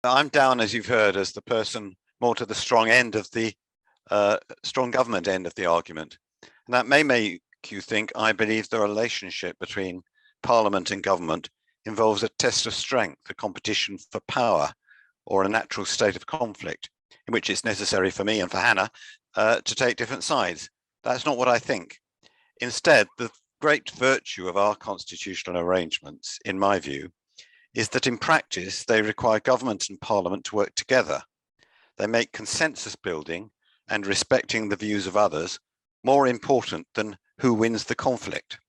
I'm down, as you've heard, as the person more to the strong end of the strong government end of the argument. And that may make you think I believe the relationship between Parliament and government involves a test of strength, a competition for power, or a natural state of conflict in which it's necessary for me and for Hannah to take different sides. That's not what I think. Instead, the great virtue of our constitutional arrangements, in my view, is that in practice, they require government and Parliament to work together. They make consensus building and respecting the views of others more important than who wins the conflict.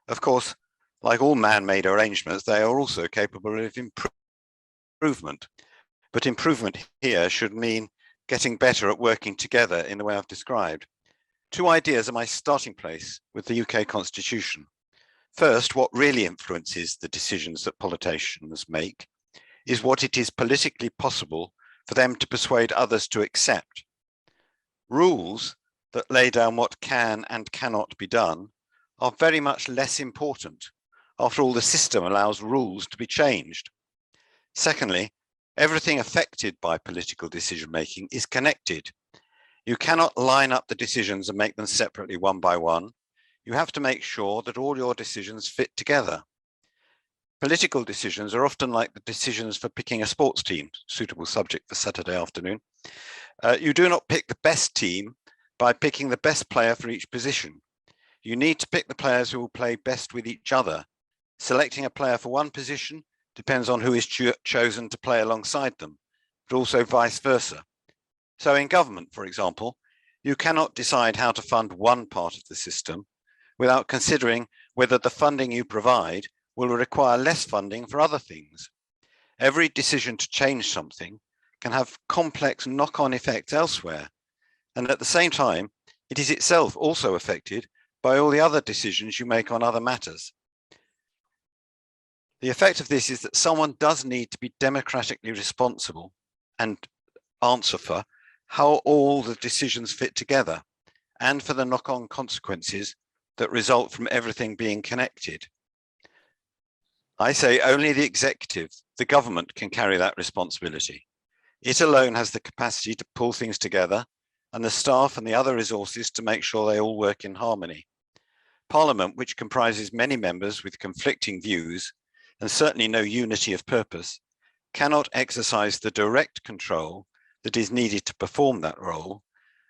Of course, like all man-made arrangements, they are also capable of improvement. But improvement here should mean getting better at working together in the way I've described. Two ideas are my starting place with the UK Constitution. First, what really influences the decisions that politicians make is what it is politically possible for them to persuade others to accept. Rules that lay down what can and cannot be done are very much less important. After all, the system allows rules to be changed. Secondly, everything affected by political decision-making is connected. You cannot line up the decisions and make them separately one by one. You have to make sure that all your decisions fit together. Political decisions are often like the decisions for picking a sports team, suitable subject for Saturday afternoon. You do not pick the best team by picking the best player for each position. You need to pick the players who will play best with each other. Selecting a player for one position depends on who is chosen to play alongside them, but also vice versa. So in government, for example, you cannot decide how to fund one part of the system without considering whether the funding you provide will require less funding for other things. Every decision to change something can have complex knock-on effects elsewhere, and at the same time, it is itself also affected by all the other decisions you make on other matters. The effect of this is that someone does need to be democratically responsible and answer for how all the decisions fit together and for the knock-on consequences that result from everything being connected. I say only the executive, the government, can carry that responsibility. It alone has the capacity to pull things together and the staff and the other resources to make sure they all work in harmony. Parliament, which comprises many members with conflicting views and certainly no unity of purpose, cannot exercise the direct control that is needed to perform that role,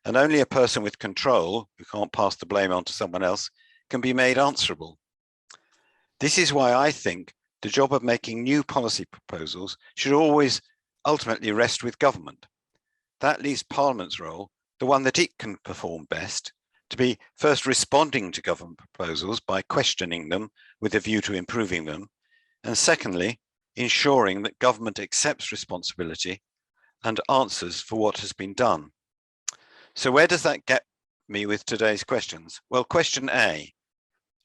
and only a person with control, who can't pass the blame on to someone else, can be made answerable. This is why I think the job of making new policy proposals should always ultimately rest with government. That leaves Parliament's role, the one that it can perform best, to be first responding to government proposals by questioning them with a view to improving them, and secondly, ensuring that government accepts responsibility and answers for what has been done. So where does that get me with today's questions? Well, question A,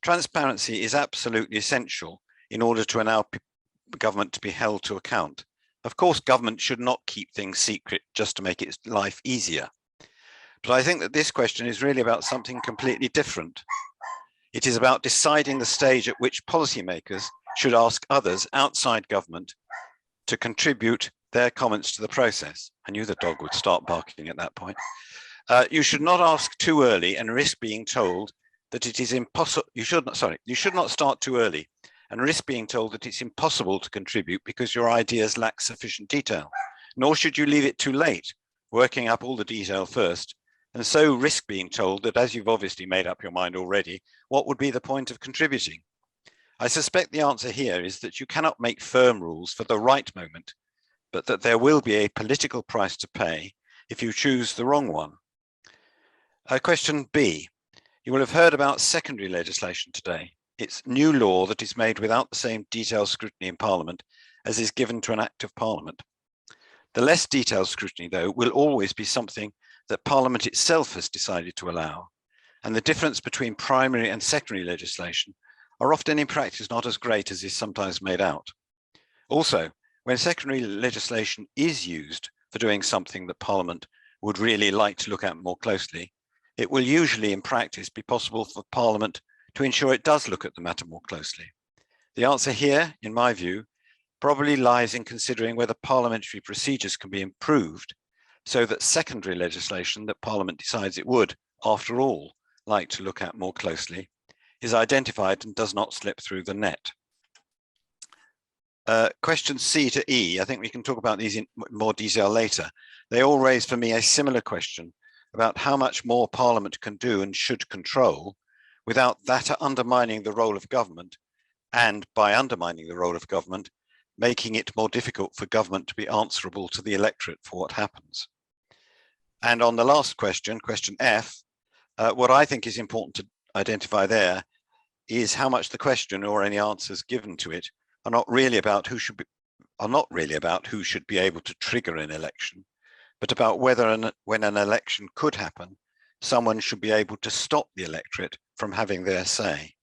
transparency is absolutely essential in order to allow government to be held to account. Of course, government should not keep things secret just to make its life easier. But I think that this question is really about something completely different. It is about deciding the stage at which policymakers should ask others outside government to contribute their comments to the process. I knew the dog would start barking at that point. You should not ask too early and risk being told that it is impossible. You should not start too early and risk being told that it's impossible to contribute because your ideas lack sufficient detail. Nor should you leave it too late, working up all the detail first, and so risk being told that, as you've obviously made up your mind already, what would be the point of contributing? I suspect the answer here is that you cannot make firm rules for the right moment, but that there will be a political price to pay if you choose the wrong one. Question B, you will have heard about secondary legislation today. It's new law that is made without the same detailed scrutiny in Parliament as is given to an Act of Parliament. The less detailed scrutiny, though, will always be something that Parliament itself has decided to allow, and the difference between primary and secondary legislation are often in practice not as great as is sometimes made out. Also, when secondary legislation is used for doing something that Parliament would really like to look at more closely, it will usually in practice be possible for Parliament to ensure it does look at the matter more closely. The answer here, in my view, probably lies in considering whether parliamentary procedures can be improved so that secondary legislation that Parliament decides it would, after all, like to look at more closely, is identified and does not slip through the net. Questions C to E, I think we can talk about these in more detail later. They all raise for me a similar question about how much more Parliament can do and should control without that undermining the role of government, and by undermining the role of government, making it more difficult for government to be answerable to the electorate for what happens. And on the last question, question F, what I think is important to identify there is how much the question or any answers given to it are not really about who should be able to trigger an election, but about whether when an election could happen, someone should be able to stop the electorate from having their say.